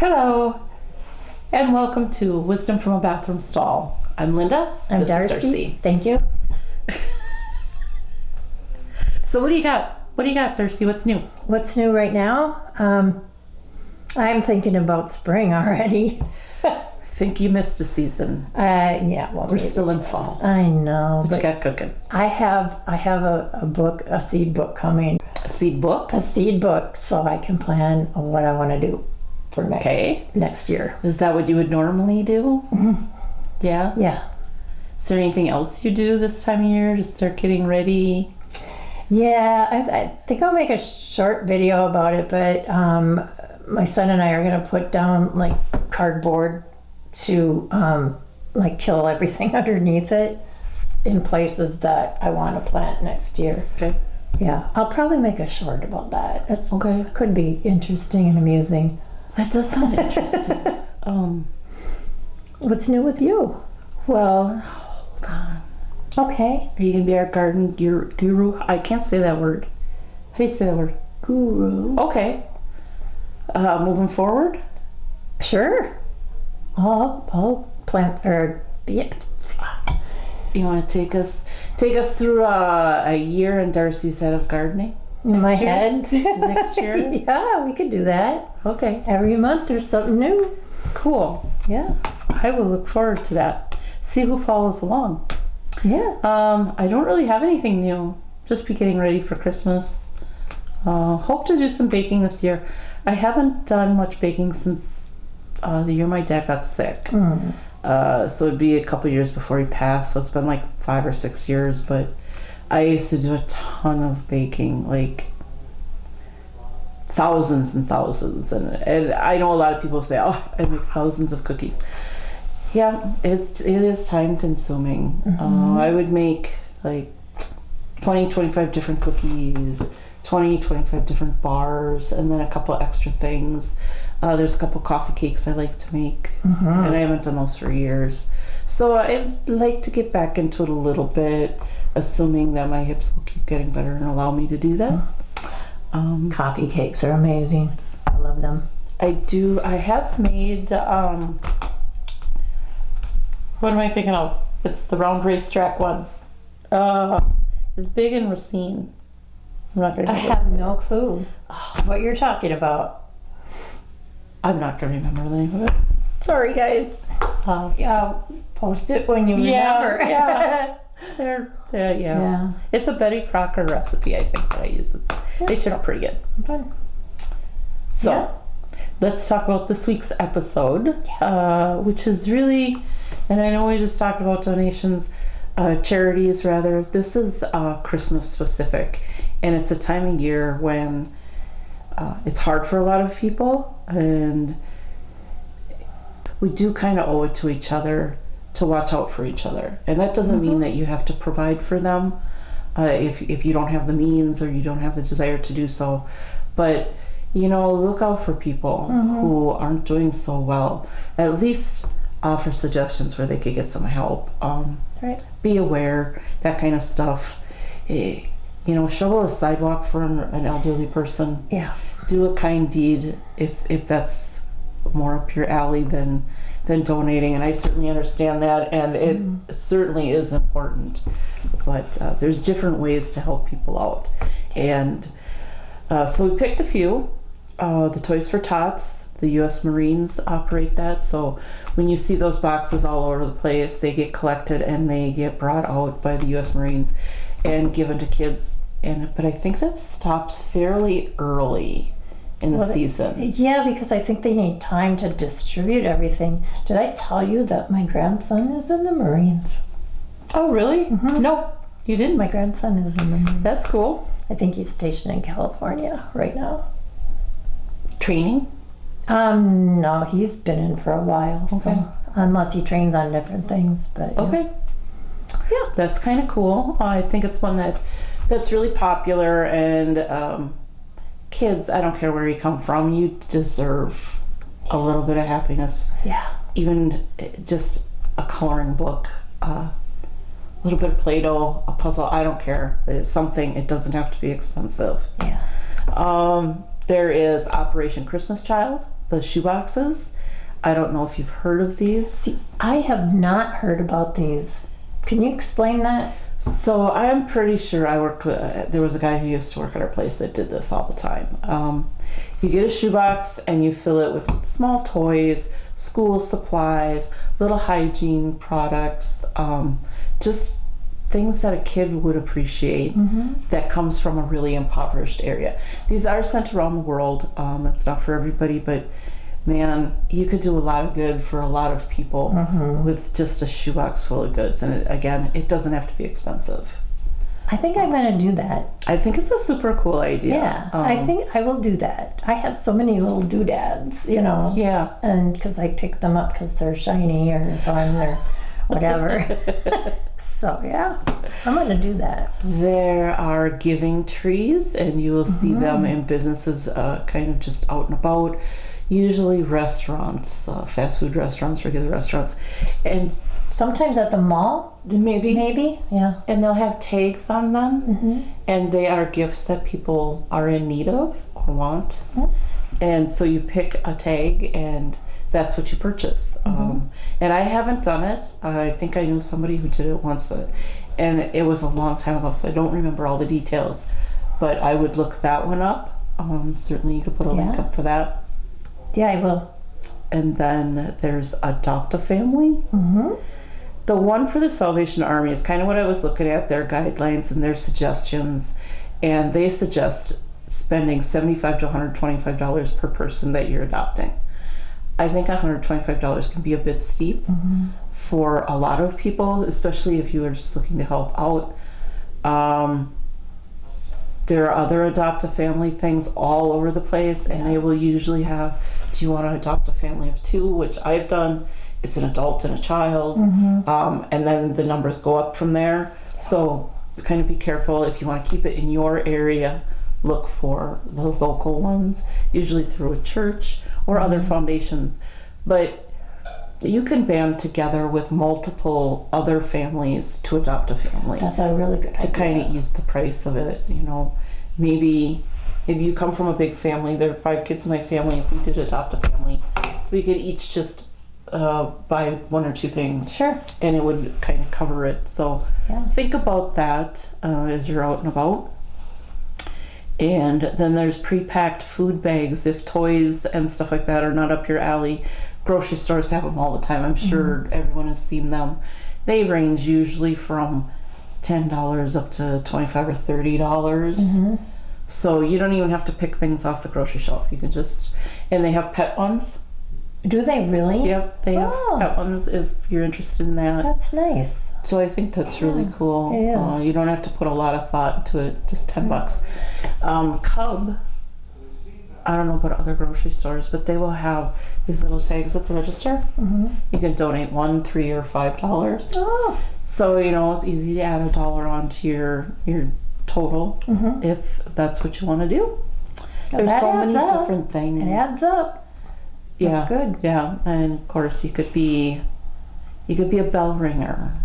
Hello, and welcome to Wisdom from a Bathroom Stall. I'm Linda. I'm Darcy. Thank you. So what do you got? What do you got, Darcy? What's new? What's new right now? I'm thinking about spring already. I think you missed a season. Yeah, well, We're still in fall. I know. What you got cooking? I have a book, a seed book coming. A seed book? A seed book, so I can plan what I want to do for next year. Is that what you would normally do? Mm-hmm. Yeah? Yeah. Is there anything else you do this time of year to start getting ready? Yeah, I think I'll make a short video about it, but my son and I are going to put down like cardboard to like kill everything underneath it in places that I want to plant next year. Okay. Yeah, I'll probably make a short about that. It's okay. Could be interesting and amusing. That does sound interesting. What's new with you? Well, hold on. Okay. Are you going to be our garden guru? I can't say that word. How do you say that word? Guru. Okay. Moving forward? Sure. I'll plant or yeah. You want to take us through a year in Darcy's head of gardening? In my head? Next year? Yeah, we could do that. Okay. Every month there's something new. Cool. Yeah. I will look forward to that. See who follows along. Yeah. I don't really have anything new. Just be getting ready for Christmas. Hope to do some baking this year. I haven't done much baking since the year my dad got sick. So it'd be a couple years before he passed. So it's been like 5 or 6 years. But I used to do a ton of baking, like thousands and thousands. And I know a lot of people say, oh, I make thousands of cookies. Yeah, it is time consuming. I would make like 25 different cookies, 25 different bars, and then a couple extra things. There's a couple coffee cakes I like to make, and I haven't done those for years. So I'd like to get back into it a little bit, assuming that my hips will keep getting better and allow me to do that. Coffee cakes are amazing. I love them. I do. I have made... what am I thinking of? It's the round racetrack one. It's big in Racine. I'm not gonna. I have no clue what you're talking about. I'm not gonna remember the name of it. Sorry, guys. Yeah, post it when you remember. Yeah. Yeah. It's a Betty Crocker recipe, I think, that I use. They turn out pretty good. Fun. So, let's talk about this week's episode, which is really, and I know we just talked about donations, charities rather. This is Christmas specific, and it's a time of year when it's hard for a lot of people, and we do kind of owe it to each other to watch out for each other. And that doesn't mean that you have to provide for them if you don't have the means or you don't have the desire to do so. But, you know, look out for people who aren't doing so well. At least offer suggestions where they could get some help. Be aware, that kind of stuff. You know, shovel a sidewalk for an elderly person. Yeah. Do a kind deed if that's more up your alley than donating, and I certainly understand that, and it certainly is important, but there's different ways to help people out. And so we picked a few. The Toys for Tots, the U.S. Marines operate that, so when you see those boxes all over the place, they get collected and they get brought out by the U.S. Marines and given to kids. But I think that stops fairly early in the season. Yeah, because I think they need time to distribute everything. Did I tell you that my grandson is in the Marines? Oh, really? No, you didn't. My grandson is in the Marines. That's cool. I think he's stationed in California right now. Training? No, he's been in for a while. Okay. So, unless he trains on different things, but okay. Yeah, that's kind of cool. I think it's one that's really popular, and kids, I don't care where you come from, you deserve a little bit of happiness. Yeah. Even just a coloring book, a little bit of Play-Doh, a puzzle, I don't care. It's something, it doesn't have to be expensive. Yeah. There is Operation Christmas Child. the shoe boxes. I don't know if you've heard of these. See, I have not heard about these. Can you explain that? So I'm pretty sure I worked with, there was a guy who used to work at our place that did this all the time. You get a shoebox and you fill it with small toys, school supplies, little hygiene products, just things that a kid would appreciate that comes from a really impoverished area. These are sent around the world. That's not for everybody, but man, you could do a lot of good for a lot of people with just a shoebox full of goods. And it doesn't have to be expensive. I think I'm going to do that. I think it's a super cool idea. Yeah, I think I will do that. I have so many little doodads, you know. Yeah. And because I pick them up because they're shiny or fun or whatever. So, yeah, I'm going to do that. There are giving trees, and you will see them in businesses kind of just out and about. Usually restaurants, fast food restaurants, regular restaurants. And sometimes at the mall. Maybe, yeah. And they'll have tags on them, and they are gifts that people are in need of or want. And so you pick a tag, and that's what you purchase. And I haven't done it. I think I knew somebody who did it once, and it was a long time ago, so I don't remember all the details. But I would look that one up. Certainly you could put a link up for that. Yeah, I will. And then there's Adopt a Family. The one for the Salvation Army is kind of what I was looking at, their guidelines and their suggestions. And they suggest spending $75 to $125 per person that you're adopting. I think $125 can be a bit steep for a lot of people, especially if you are just looking to help out. There are other Adopt a Family things all over the place, and they will usually have, do you want to adopt a family of two, which I've done. It's an adult and a child, and then the numbers go up from there. So kind of be careful if you want to keep it in your area. Look for the local ones, usually through a church or other foundations. But you can band together with multiple other families to adopt a family. That's a really good idea. To kind of ease the price of it, you know. Maybe if you come from a big family, there are 5 kids in my family, if we did adopt a family, we could each just buy 1 or 2 things. Sure. And it would kind of cover it. So think about that as you're out and about. And then there's pre-packed food bags if toys and stuff like that are not up your alley. Grocery stores have them all the time. I'm sure everyone has seen them. They range usually from $10 up to $25 or $30. So you don't even have to pick things off the grocery shelf. You can just, and they have pet ones. Do they really? Yep, they have pet ones if you're interested in that. That's nice. So I think that's really cool. It is. You don't have to put a lot of thought into it, just $10. Cub, I don't know about other grocery stores, but they will have these little tags at the register. You can donate $1, $3, or $5. So, you know, it's easy to add $1 onto your total if that's what you want to do. There's so many different things. It adds up. Yeah, that's good. Yeah, and of course you could be a bell ringer.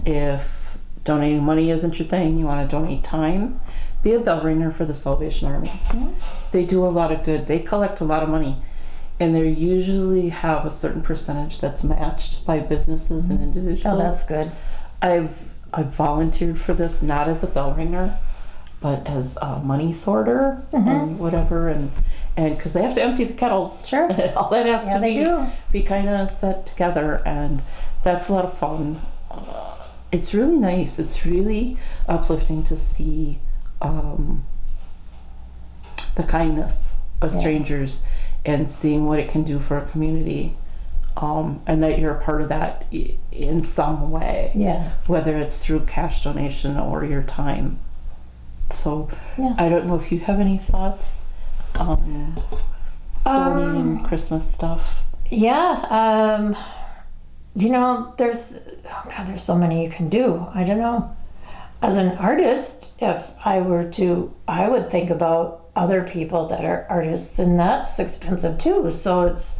If donating money isn't your thing, you want to donate time, be a bell ringer for the Salvation Army. They do a lot of good. They collect a lot of money, and they usually have a certain percentage that's matched by businesses and individuals. Oh, that's good. I've volunteered for this, not as a bell ringer, but as a money sorter and whatever, and because they have to empty the kettles. Sure. All that has to be kind of set together, and that's a lot of fun. It's really nice. It's really uplifting to see the kindness of strangers and seeing what it can do for a community, and that you're a part of that in some way. Yeah. Whether it's through cash donation or your time. So I don't know if you have any thoughts on donating Christmas stuff. Yeah. You know, there's so many you can do. I don't know. As an artist, if I were to, I would think about other people that are artists, and that's expensive too. So it's,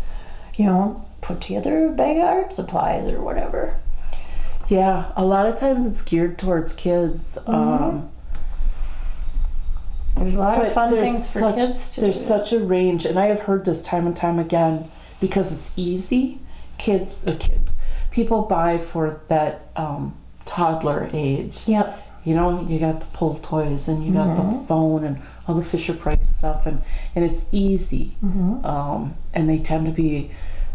you know, put together a bag of art supplies or whatever. Yeah, a lot of times it's geared towards kids. There's a lot of But fun there's things for such, kids to there's do. such a range, and I have heard this time and time again, because it's easy. People buy for that toddler age. Yep. You know, you got the pull toys, and you got the phone, and all the Fisher Price stuff, and it's easy. And they tend to be,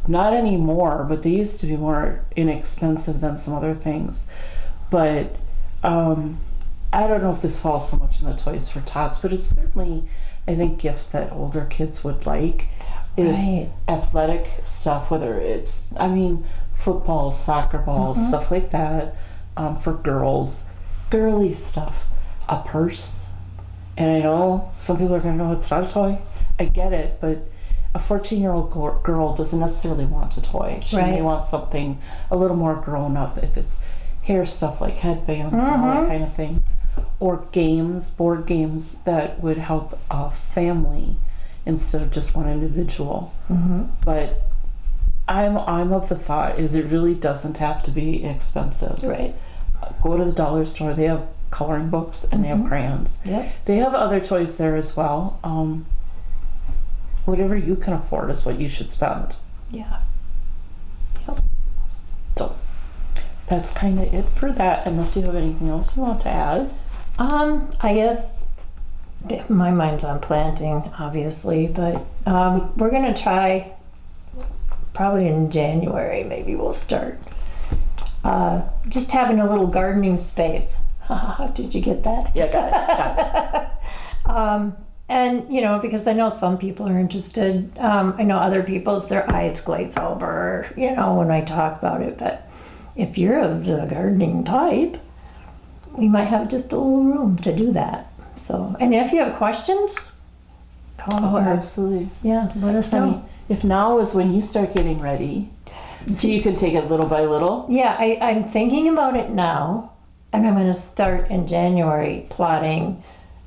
not anymore, but they used to be more inexpensive than some other things. But I don't know if this falls so much in the toys for tots, but it's certainly, I think, gifts that older kids would like is athletic stuff, whether it's, football, soccer balls, stuff like that. For girls, girly stuff, a purse. And I know some people are going to go, it's not a toy. I get it, but a 14-year-old girl doesn't necessarily want a toy. She may want something a little more grown up, if it's hair stuff like headbands and all that kind of thing. Or board games that would help a family instead of just one individual. But I'm of the thought is it really doesn't have to be expensive. Right. Go to the dollar store. They have coloring books and they have crayons. Yep. They have other toys there as well. Whatever you can afford is what you should spend. Yeah. Yep. So that's kind of it for that, unless you have anything else you want to add. I guess my mind's on planting, obviously, but we're gonna try probably in January. Maybe we'll start just having a little gardening space. Did you get that? Yeah, got it. And because I know some people are interested. I know other people's their eyes glaze over, when I talk about it. But if you're of the gardening type, we might have just a little room to do that. So, and if you have questions, call. Oh, absolutely. Yeah, let us know. If now is when you start getting ready, so you can take it little by little. Yeah, I'm thinking about it now, and I'm going to start in January plotting.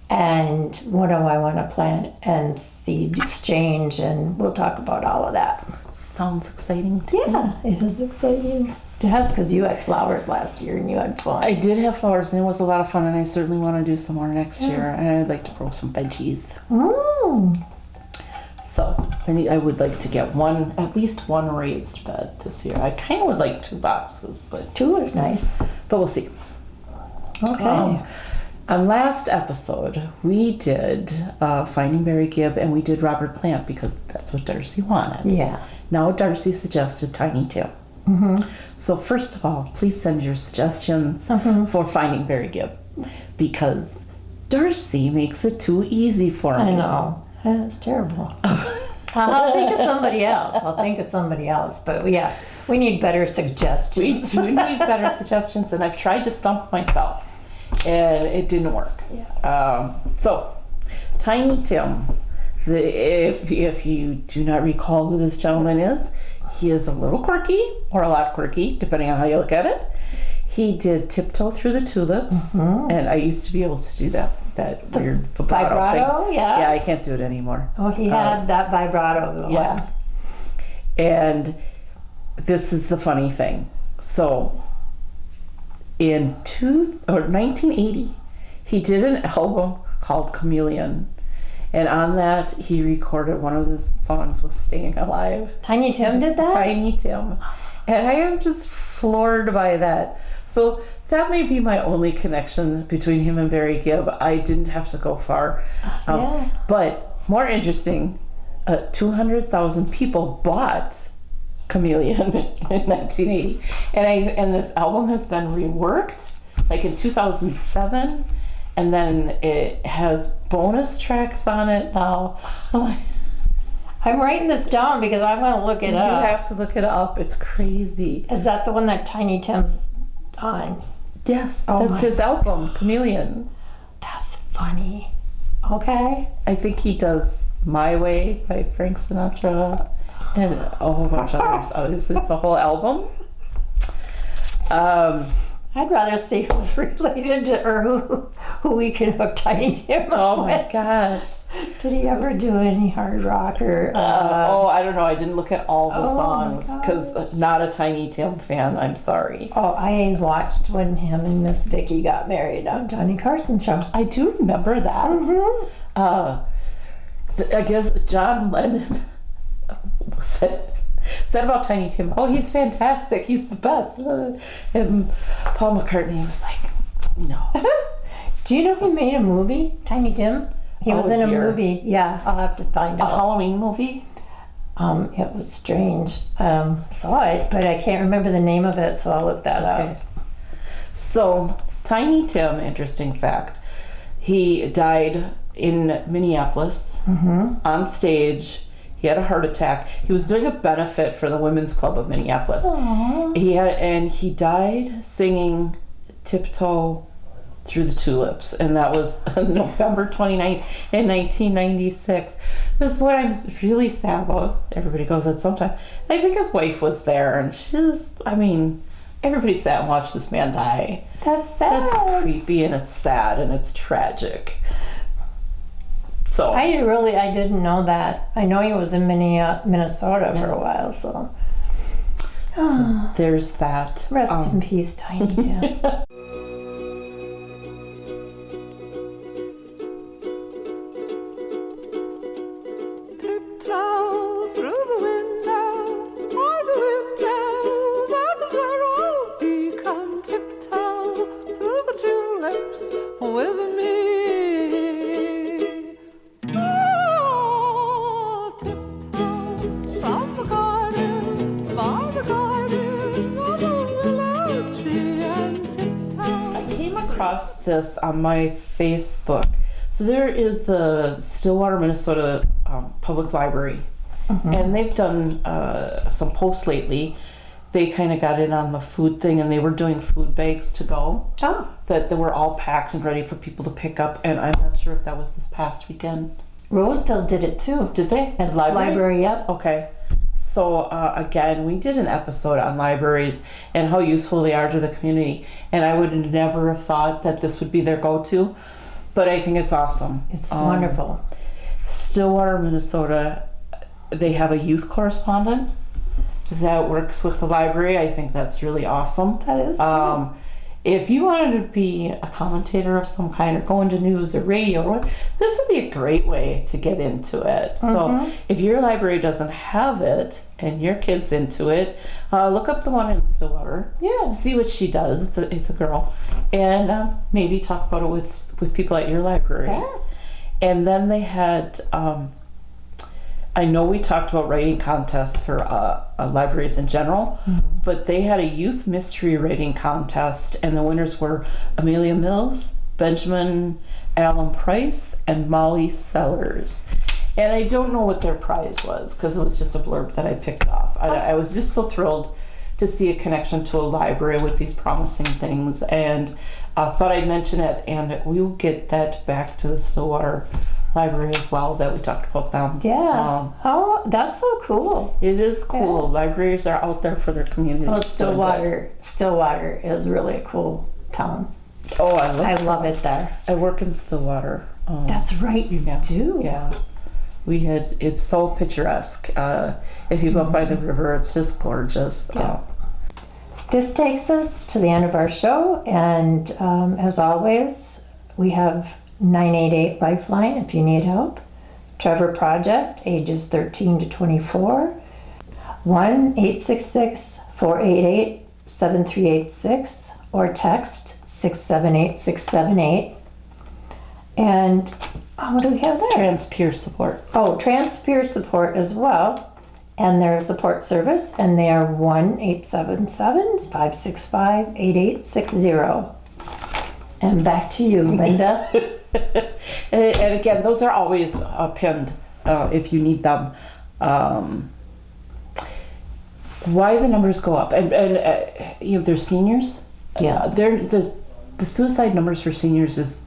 And what do I want to plant and seed exchange, and we'll talk about all of that. Sounds exciting to me. Yeah, it is exciting. That's because you had flowers last year and you had fun. I did have flowers, and it was a lot of fun, and I certainly want to do some more next year. And I'd like to grow some veggies. So I would like to get at least one raised bed this year. I kind of would like 2 boxes, but 2 is nice. But we'll see. Okay. On last episode, we did Finding Barry Gibb, and we did Robert Plant because that's what Darcy wanted. Yeah. Now Darcy suggested Tiny Tim. So first of all, please send your suggestions for Finding Barry Gibb, because Darcy makes it too easy for me. I know. That's terrible. I'll think of somebody else. But yeah, we need better suggestions. We need better suggestions, and I've tried to stump myself, and it didn't work. Yeah. So, Tiny Tim, if you do not recall who this gentleman is, he is a little quirky, or a lot quirky, depending on how you look at it. He did Tiptoe Through the Tulips, and I used to be able to do that weird vibrato thing. Yeah, I can't do it anymore. Oh, he had that vibrato going. Yeah. And this is the funny thing. So, in 1980, he did an album called Chameleon. And on that, he recorded one of his songs was Staying Alive. Tiny Tim did that? Tiny Tim. And I am just floored by that. So that may be my only connection between him and Barry Gibb. I didn't have to go far. But more interesting, 200,000 people bought Chameleon in 1980. And this album has been reworked, like in 2007. And then it has bonus tracks on it now. I'm writing this down because I'm going to look it up. You have to look it up. It's crazy. Is that the one that Tiny Tim's on? Yes, that's his album, Chameleon. That's funny. Okay. I think he does My Way by Frank Sinatra and a whole bunch of others. It's a whole album. I'd rather see who's related to, or who we can hook Tiny Tim up with. My gosh. Did he ever do any hard rock or? I don't know. I didn't look at all the songs because not a Tiny Tim fan. I'm sorry. Oh, I watched when him and Miss Vicky got married on Johnny Carson's show. I do remember that. I guess John Lennon said about Tiny Tim, oh, he's fantastic, he's the best. And Paul McCartney was like, no. Do you know he made a movie, Tiny Tim? He was in a dear. movie. Yeah, I'll have to find A out. Halloween movie? It was strange. Saw it, but I can't remember the name of it, so I'll look that up. So, Tiny Tim, interesting fact, he died in Minneapolis on stage. He had a heart attack. He was doing a benefit for the Women's Club of Minneapolis. Aww. He died singing Tiptoe Through the Tulips, and that was November 29th in 1996. This is what I'm really sad about. Everybody goes at some time. I think his wife was there, and everybody sat and watched this man die. That's sad. That's creepy, and it's sad, and it's tragic. So I didn't know that. I know he was in Minnesota for a while, so. there's that. Rest in peace, Tiny Tim. Tiptoe through the window, all the windows, that is where I'll be. Come tiptoe through the tulips with me. Oh, tiptoe from the garden, by the garden, of the willow tree, and tiptoe. I came across this on my Facebook. So there is the Stillwater, Minnesota Public Library, and they've done some posts lately. They kind of got in on the food thing, and they were doing food bags to go. Oh. That they were all packed and ready for people to pick up, and I'm not sure if that was this past weekend. Roseville did it too. Did they? At library, yep. Okay. So again, we did an episode on libraries and how useful they are to the community, and I would never have thought that this would be their go-to, but I think it's awesome. It's wonderful. Stillwater, Minnesota, they have a youth correspondent that works with the library. I think that's really awesome. That is cool. If you wanted to be a commentator of some kind or go into news or radio, this would be a great way to get into it. So if your library doesn't have it and your kid's into it, look up the one in Stillwater. Yeah. See what she does. It's a girl. And maybe talk about it with people at your library. Yeah. And then they had, I know we talked about writing contests for libraries in general, but they had a youth mystery writing contest, and the winners were Amelia Mills, Benjamin Allen Price, and Molly Sellers. And I don't know what their prize was, because it was just a blurb that I picked off. I was just so thrilled to see a connection to a library with these promising things, and thought I'd mention it, and we will get that back to the Stillwater Library as well, that we talked about them. Yeah. Oh, that's so cool. It is cool. Yeah. Libraries are out there for their community. Well, Stillwater is really a cool town. Oh, I love it there. I work in Stillwater. That's right, you do. Yeah. It's so picturesque. If you go up by the river, it's just gorgeous. Yeah. This takes us to the end of our show, and as always, we have 988 Lifeline if you need help. Trevor Project, ages 13 to 24. 1-866-488-7386, or text 678-678. And what do we have there? Trans peer support. Oh, trans peer support as well. And their support service, and they are 1-877-565-8860. And back to you, Linda. And again, those are always pinned if you need them. Why the numbers go up? And they're seniors. Yeah. The suicide numbers for seniors is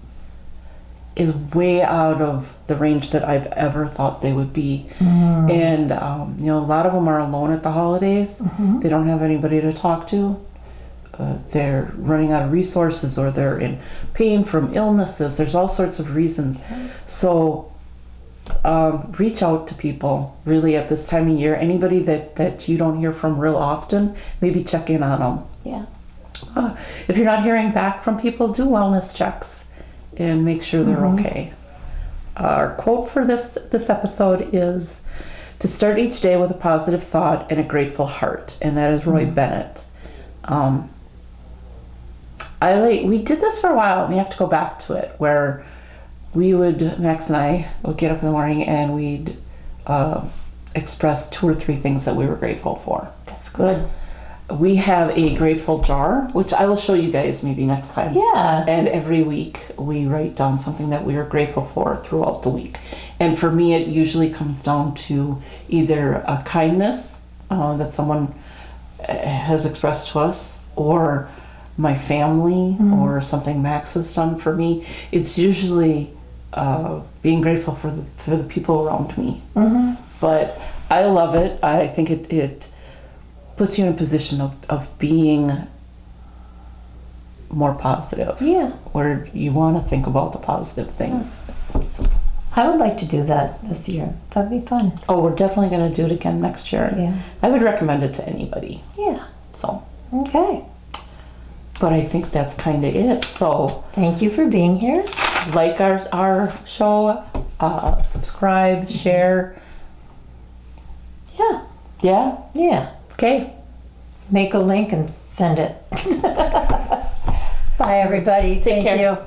way out of the range that I've ever thought they would be. And a lot of them are alone at the holidays. They don't have anybody to talk to. They're running out of resources, or they're in pain from illnesses. There's all sorts of reasons. So reach out to people really at this time of year. Anybody that you don't hear from real often, maybe check in on them. Yeah. If you're not hearing back from people, do wellness checks and make sure they're okay. Our quote for this episode is to start each day with a positive thought and a grateful heart, and that is Roy Bennett. We did this for a while, and we have to go back to it, where Max and I would get up in the morning and we'd express 2 or 3 things that we were grateful for. That's good. We have a grateful jar, which I will show you guys maybe next time. Yeah. And every week we write down something that we are grateful for throughout the week. And for me, it usually comes down to either a kindness that someone has expressed to us, or my family, or something Max has done for me. It's usually being grateful for the people around me. But I love it. I think it puts you in a position of being more positive. Yeah. Where you want to think about the positive things. So, I would like to do that this year. That'd be fun. we're definitely going to do it again next year. Yeah. I would recommend it to anybody. Yeah. So, Okay. but I think that's kind of it. So, Thank you for being here. like our show, subscribe, share. Yeah. Yeah? Yeah. Okay. Make a link and send it. Bye, everybody. Take Thank care. you.